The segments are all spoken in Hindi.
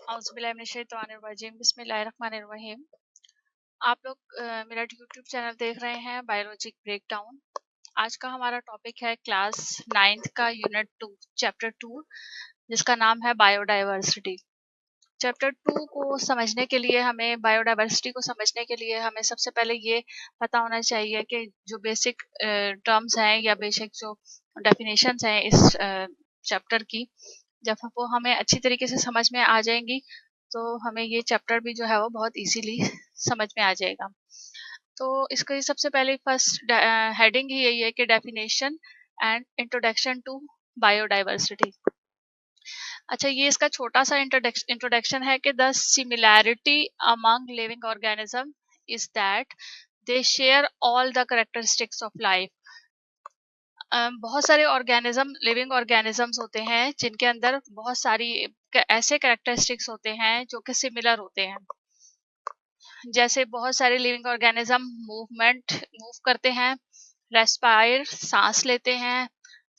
औज़ुबिल्लाहिमिनश्शैतानिर्रजीम बिस्मिल्लाहिर्रहमानिर्रहीम। आप लोग मेरा यूट्यूब चैनल देख रहे हैं बायोलॉजिक ब्रेकडाउन। आज का हमारा टॉपिक है क्लास 9th का यूनिट 2 चैप्टर 2 जिसका नाम है बायोडाइवर्सिटी। चैप्टर 2 को समझने के लिए हमें सबसे पहले ये पता होना चाहिए कि जो बेसिक टर्म्स हैं या बेसिक जो डेफिनेशंस हैं इस चैप्टर की, जब वो हमें अच्छी तरीके से समझ में आ जाएंगी तो हमें ये चैप्टर भी जो है वो बहुत इजीली समझ में आ जाएगा। तो इसका सबसे पहले फर्स्ट हेडिंग ही यही है कि definition and introduction to biodiversity. अच्छा, ये इसका छोटा सा इंट्रोडक्शन है कि the similarity among living organism is that they share all the characteristics of life. बहुत सारे लिविंग ऑर्गेनिजम्स होते हैं जिनके अंदर बहुत सारी ऐसे कैरेक्टरिस्टिक्स होते हैं जो कि सिमिलर होते हैं। जैसे बहुत सारे लिविंग ऑर्गेनिज्म मूव करते हैं, रेस्पायर सांस लेते हैं,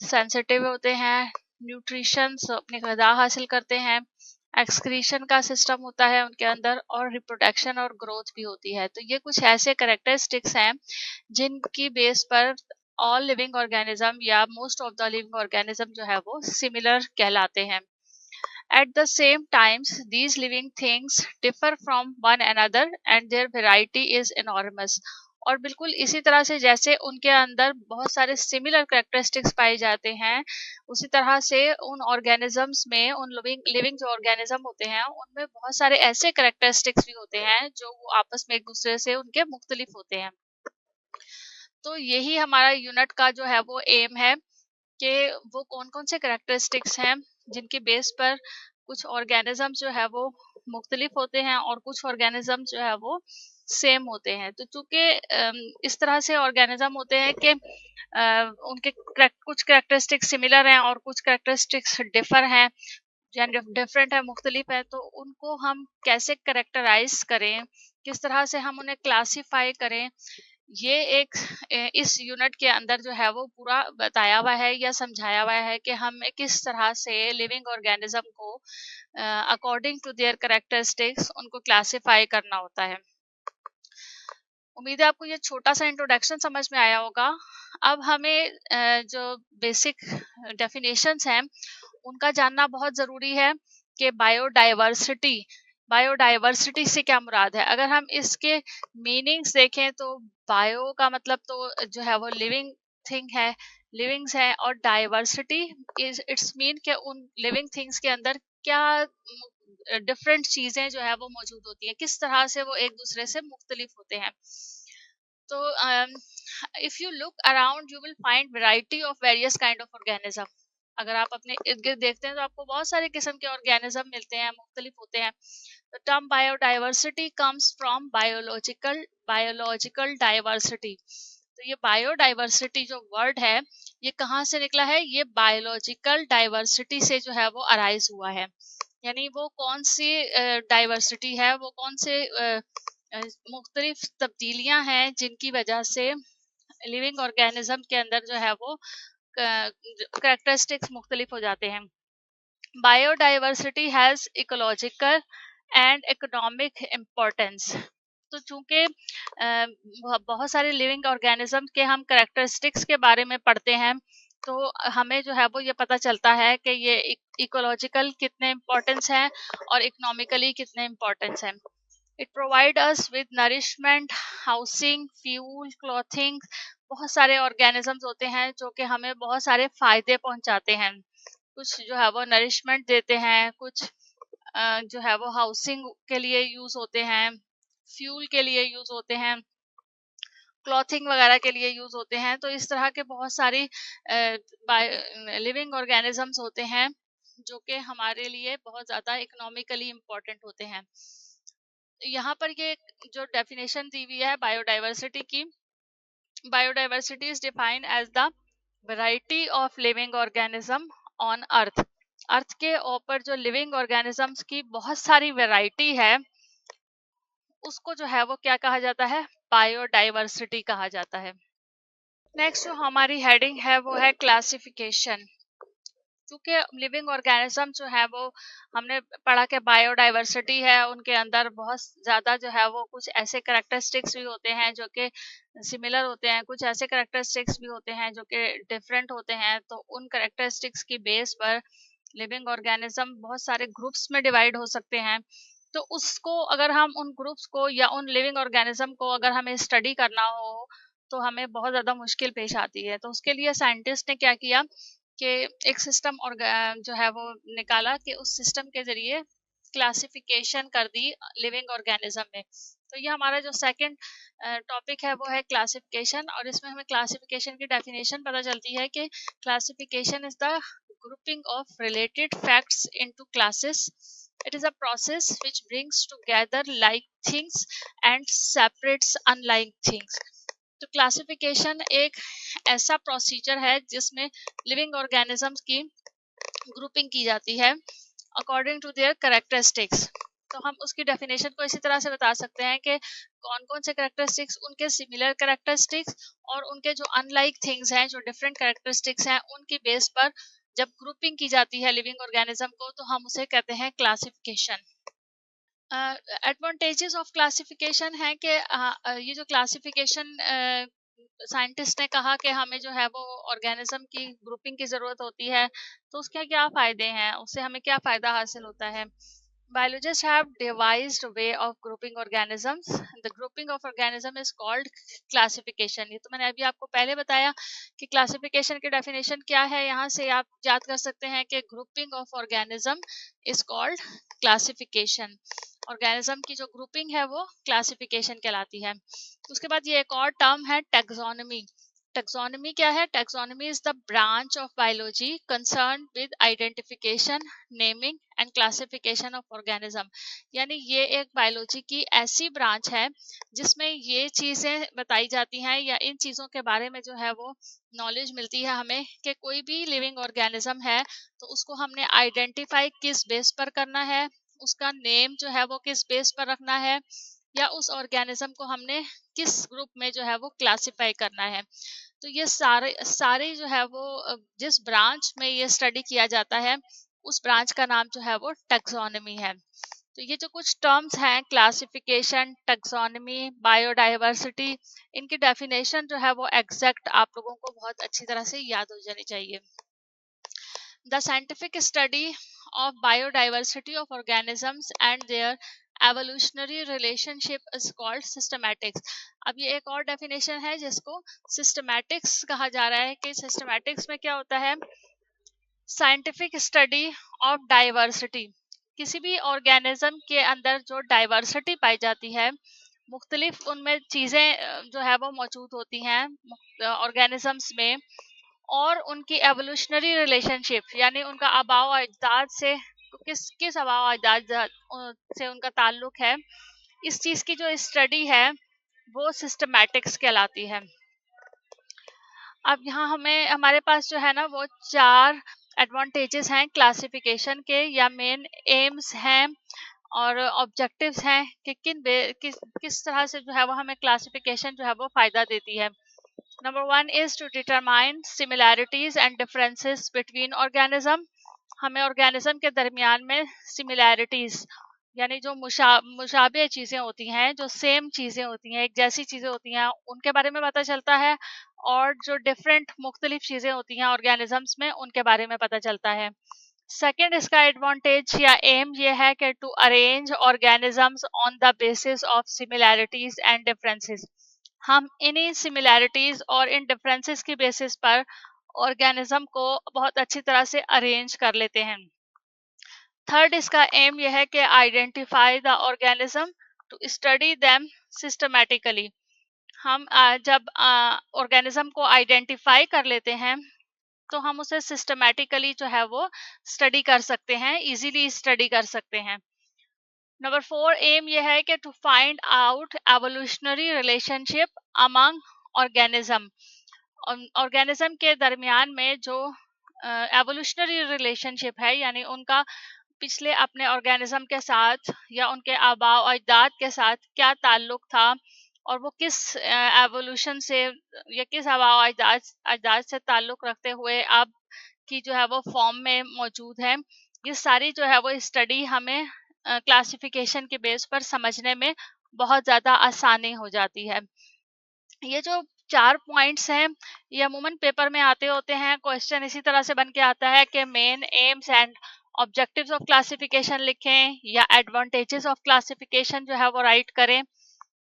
सेंसिटिव होते हैं, न्यूट्रिशन अपनी ग़िज़ा हासिल करते हैं, एक्सक्रीशन का सिस्टम होता है उनके अंदर, और रिप्रोडक्शन और ग्रोथ भी होती है। तो ये कुछ ऐसे कैरेक्टरिस्टिक्स हैं जिनकी बेस पर ऑल लिविंग ऑर्गेनिज्म या most of the living organism जो है वो सिमिलर कहलाते हैं। At the same times, these living things differ from one another and their variety is enormous. और बिल्कुल इसी तरह से जैसे उनके अंदर बहुत सारे सिमिलर कैरेक्टरिस्टिक्स पाए जाते हैं, उसी तरह से उन ऑर्गेनिजम्स में, उन लिविंग जो ऑर्गेनिज्म होते हैं उनमें बहुत सारे ऐसे कैरेक्टरिस्टिक्स भी होते हैं जो वो आपस में एक दूसरे से उनके मुख्तलिफ होते हैं। तो यही हमारा यूनिट का जो है वो एम है कि वो कौन कौन से कैरेक्टरिस्टिक्स हैं जिनके बेस पर कुछ ऑर्गेनिज्म जो है वो मुख्तलिफ होते हैं और कुछ ऑर्गेनिज्म जो है वो सेम होते हैं। तो चूंकि इस तरह से ऑर्गेनिज्म होते हैं कि उनके कुछ कैरेक्टरिस्टिक्स सिमिलर हैं और कुछ कैरेक्टरिस्टिक्स डिफर हैं या डिफरेंट है, मुख्तलिफ है, तो उनको हम कैसे कैरेक्टराइज करें, किस तरह से हम उन्हें क्लासीफाई करें, ये एक इस यूनिट के अंदर जो है वो पूरा बताया हुआ है या समझाया हुआ है कि हमें किस तरह से लिविंग ऑर्गेनिज्म को अकॉर्डिंग टू देयर कैरेक्टरिस्टिक्स उनको क्लासिफाई करना होता है। उम्मीद है आपको ये छोटा सा इंट्रोडक्शन समझ में आया होगा। अब हमें जो बेसिक डेफिनेशंस हैं उनका जानना बहुत ज़रूरी है कि बायोडाइवर्सिटी से क्या मुराद है। अगर हम इसके मीनिंग्स देखें तो बायो का मतलब तो जो है वो लिविंग थिंग है, लिविंग्स है, और डाइवर्सिटी इज इट्स मीन कि उन लिविंग थिंग्स के अंदर क्या डिफरेंट चीज़ें जो है वो मौजूद होती हैं, किस तरह से वो एक दूसरे से मुख्तलिफ होते हैं। तो if you look around you will find variety of various kind of organism. अगर आप अपने इर्द गिर्द देखते हैं तो आपको बहुत सारे किस्म के ऑर्गेनिज्म मिलते हैं, मुख्तलिफ होते हैं। The term biodiversity comes from biological diversity. तो ये बायोडाइवर्सिटी जो वर्ड है ये कहाँ से निकला है? ये बायोलॉजिकल डाइवर्सिटी से जो है वो अराइज हुआ है। यानी वो कौन सी डाइवर्सिटी है, वो कौन से मुख्तलिफ तब्दीलियां हैं जिनकी वजह से लिविंग ऑर्गेनिज्म के अंदर जो है वो कैरेक्टरिस्टिक्स मुख्तलिफ हो जाते हैं। Biodiversity has ecological and economic importance. तो चूंकि बहुत सारे लिविंग ऑर्गेनिज्म के हम कैरेक्टरिस्टिक्स के बारे में पढ़ते हैं तो हमें जो है वो ये पता चलता है कि ये इकोलॉजिकल कितने इम्पोर्टेंस हैं और इकोनॉमिकली कितने इम्पोर्टेंस हैं। It provide us with nourishment, housing, fuel, clothing. बहुत सारे ऑर्गेनिजम्स होते हैं जो कि हमें बहुत सारे फायदे पहुंचाते हैं। कुछ जो है वो नरिशमेंट देते हैं, कुछ जो है वो हाउसिंग के लिए यूज होते हैं, फ्यूल के लिए यूज होते हैं, क्लॉथिंग वगैरह के लिए यूज होते हैं। तो इस तरह के बहुत सारी लिविंग ऑर्गेनिजम्स होते हैं जो कि हमारे लिए बहुत ज़्यादा इकोनॉमिकली इम्पोर्टेंट होते हैं। यहाँ पर ये जो डेफिनेशन दी हुई है बायोडाइवर्सिटी की, biodiversity is defined as the variety of living organism on earth के ऊपर जो लिविंग ऑर्गेनिजम्स की बहुत सारी वैरायटी है उसको जो है वो क्या कहा जाता है? बायोडाइवर्सिटी कहा जाता है। नेक्स्ट जो हमारी हेडिंग है वो है क्लासिफिकेशन। क्योंकि लिविंग ऑर्गेनिज्म जो है वो हमने पढ़ा कि बायोडाइवर्सिटी है, उनके अंदर बहुत ज़्यादा जो है वो कुछ ऐसे करेक्टरिस्टिक्स भी होते हैं जो कि सिमिलर होते हैं, कुछ ऐसे करेक्टरिस्टिक्स भी होते हैं जो कि डिफरेंट होते हैं। तो उन करेक्टरिस्टिक्स की बेस पर लिविंग ऑर्गेनिज्म बहुत सारे ग्रुप्स में डिवाइड हो सकते हैं। तो उसको अगर हम उन ग्रुप्स को या उन लिविंग ऑर्गेनिज्म को अगर हमें स्टडी करना हो तो हमें बहुत ज़्यादा मुश्किल पेश आती है। तो उसके लिए साइंटिस्ट ने क्या किया कि एक सिस्टम और जो है वो निकाला कि उस सिस्टम के जरिए क्लासिफिकेशन कर दी लिविंग ऑर्गेनिज्म में। तो ये हमारा जो सेकंड टॉपिक है वो है क्लासिफिकेशन, और इसमें हमें क्लासिफिकेशन की डेफिनेशन पता चलती है कि classification is the grouping of related facts into classes. It is a process which brings together like things and separates unlike things. तो क्लासिफिकेशन एक ऐसा प्रोसीजर है जिसमें लिविंग ऑर्गेनिजम्स की ग्रुपिंग की जाती है अकॉर्डिंग टू देयर करेक्टरिस्टिक्स। तो हम उसकी डेफिनेशन को इसी तरह से बता सकते हैं कि कौन कौन से करेक्टरिस्टिक्स, उनके सिमिलर करेक्टरिस्टिक्स और उनके जो अनलाइक थिंग्स हैं, जो डिफरेंट करेक्टरिस्टिक्स हैं, उनकी बेस पर जब ग्रुपिंग की जाती है लिविंग ऑर्गेनिज्म को तो हम उसे कहते हैं क्लासिफिकेशन। एडवांटेजेस ऑफ क्लासिफिकेशन है कि ये जो क्लासिफिकेशन साइंटिस्ट ने कहा कि हमें जो है वो ऑर्गेनिज्म की ग्रुपिंग की ज़रूरत होती है, तो उसके क्या फ़ायदे हैं, उससे हमें क्या फ़ायदा हासिल होता है। Biologists have devised a way of grouping organisms. The grouping of organism is called classification. ये तो मैंने अभी आपको पहले बताया कि क्लासिफिकेशन की डेफिनेशन क्या है। यहाँ से आप याद कर सकते हैं कि grouping of organism is called classification. Organism की जो ग्रुपिंग है वो क्लासिफिकेशन कहलाती है। उसके बाद ये एक और टर्म है टैक्सोनॉमी। टैक्सोनॉमी क्या है? Taxonomy is the branch of biology concern with identification, naming and classification of organism. यानी ये एक बायोलॉजी की ऐसी ब्रांच है जिसमें ये चीज़ें बताई जाती हैं या इन चीज़ों के बारे में जो है वो नॉलेज मिलती है हमें कि कोई भी लिविंग ऑर्गेनिज्म है तो उसको हमने आइडेंटिफाई किस बेस पर करना है, उसका नेम जो है वो किस बेस पर रखना है, या उस ऑर्गेनिज्म को हमने किस ग्रुप में जो है वो क्लासिफाई करना है। तो ये सारे सारे जो है वो जिस ब्रांच में ये स्टडी किया जाता है उस ब्रांच का नाम जो है वो टैक्सोनॉमी है। तो ये जो कुछ टर्म्स हैं क्लासिफिकेशन, टैक्सोनॉमी, बायोडाइवर्सिटी, इनकी डेफिनेशन जो है वो एग्जैक्ट आप लोगों को बहुत अच्छी तरह से याद हो जानी चाहिए। The scientific study of biodiversity of organisms and their evolutionary relationship is called systematics. अब ये एक और डेफिनेशन है जिसको systematics कहा जा रहा है कि systematics में क्या होता है? Scientific study of diversity. किसी भी ऑर्गेनिज्म के अंदर जो डाइवर्सिटी पाई जाती है, मुख्तलिफ उनमें चीज़ें जो है वो मौजूद होती हैं ऑर्गेनिजम्स में, और उनकी एवोल्यूशनरी रिलेशनशिप यानी उनका आबाओ अजदाद से किस किस आबाओ अजदाद से उनका ताल्लुक है, इस चीज़ की जो स्टडी है वो सिस्टमैटिक्स कहलाती है। अब यहाँ हमें हमारे पास जो है ना वो 4 एडवांटेजेस हैं क्लासिफिकेशन के, या मेन एम्स हैं और ऑब्जेक्टिव्स हैं कि किस तरह से जो है वो हमें क्लासिफिकेशन जो है वो फ़ायदा देती है। Number 1 is to determine similarities and differences between organism. हमें ऑर्गेनिज्म के दरमियान में सिमिलैरिटीज यानी जो मुशाबे चीज़ें होती हैं, जो सेम चीज़ें होती हैं, एक जैसी चीज़ें होती हैं, उनके बारे में पता चलता है, और जो डिफरेंट मुख्तलिफ चीज़ें होती हैं ऑर्गेनिजम्स में उनके बारे में पता चलता है। सेकेंड इसका एडवांटेज या एम ये है कि to arrange organisms on the basis of similarities and differences. हम इन्हीं सिमिलैरिटीज और इन डिफरेंसेस की बेसिस पर ऑर्गेनिज्म को बहुत अच्छी तरह से अरेंज कर लेते हैं। थर्ड इसका एम यह है कि identify the organism to study them systematically. हम जब ऑर्गेनिज्म को आइडेंटिफाई कर लेते हैं तो हम उसे सिस्टमैटिकली जो है वो स्टडी कर सकते हैं, इजीली स्टडी कर सकते हैं। नंबर 4 एम यह है कि to find out evolutionary relationship among organism. Organism के दरमियान में जो एवोल्यूशनरी रिलेशनशिप है यानी उनका पिछले अपने ऑर्गेनिज्म के साथ या उनके आबाओ अजदाद के साथ क्या ताल्लुक था, और वो किस एवोल्यूशन से या किस आबाओ अजदाद से ताल्लुक रखते हुए अब की जो है वो फॉर्म में मौजूद है। ये सारी जो है वो स्टडी हमें क्लासिफिकेशन के बेस पर समझने में बहुत ज़्यादा आसानी हो जाती है। ये जो 4 पॉइंट्स हैं, ये अमूमन पेपर में आते होते हैं। क्वेश्चन इसी तरह से बन के आता है कि main aims and objectives of classification लिखें या एडवांटेजेस ऑफ क्लासिफिकेशन जो है वो राइट करें।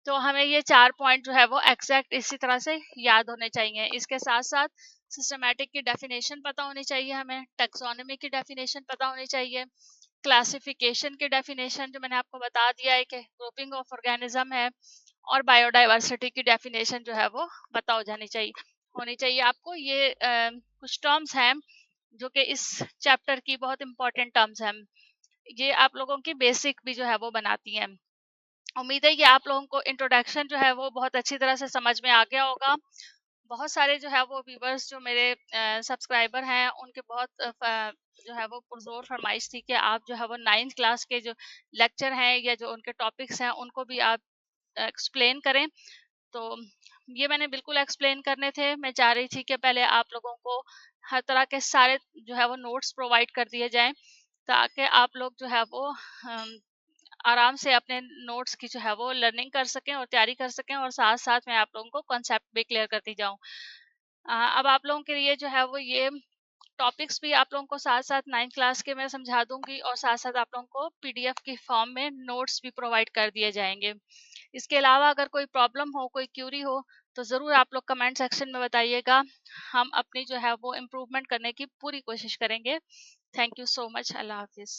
तो हमें ये 4 पॉइंट जो है वो एग्जैक्ट इसी तरह से याद होने चाहिए। इसके साथ साथ सिस्टमैटिक की डेफिनेशन पता होनी चाहिए, हमें टैक्सोनॉमी की डेफिनेशन पता होनी चाहिए, क्लासिफिकेशन की डेफिनेशन जो मैंने आपको बता दिया है कि ग्रुपिंग ऑफ ऑर्गेनिज्म है, और बायोडाइवर्सिटी की डेफिनेशन जो है वो पता हो जानी चाहिए होनी चाहिए आपको। ये कुछ टर्म्स हैं जो कि इस चैप्टर की बहुत इंपॉर्टेंट टर्म्स हैं। ये आप लोगों की बेसिक भी जो है वो बनाती हैं। उम्मीद है कि आप लोगों को इंट्रोडक्शन जो है वो बहुत अच्छी तरह से समझ में आ गया होगा। बहुत सारे जो है वो व्यूवर्स जो मेरे सब्सक्राइबर हैं, उनके बहुत जो है वो पुरजोर फरमाइश थी कि आप जो है वो 9th क्लास के जो लेक्चर हैं या जो उनके टॉपिक्स हैं उनको भी आप एक्सप्लेन करें। तो ये मैंने बिल्कुल एक्सप्लेन करने थे। मैं चाह रही थी कि पहले आप लोगों को हर तरह के सारे जो है वो नोट्स प्रोवाइड कर दिए जाएं, ताकि आप लोग जो है वो आराम से अपने नोट्स की जो है वो लर्निंग कर सकें और तैयारी कर सकें, और साथ साथ मैं आप लोगों को कॉन्सेप्ट भी क्लियर करती जाऊं। अब आप लोगों के लिए जो है वो ये टॉपिक्स भी आप लोगों को साथ साथ 9th क्लास के मैं समझा दूंगी, और साथ साथ आप लोगों को पीडीएफ की फॉर्म में नोट्स भी प्रोवाइड कर दिए जाएंगे। इसके अलावा अगर कोई प्रॉब्लम हो, कोई क्यूरी हो, तो ज़रूर आप लोग कमेंट सेक्शन में बताइएगा। हम अपनी जो है वो इम्प्रूवमेंट करने की पूरी कोशिश करेंगे। Thank you so much. अल्लाह हाफिज़।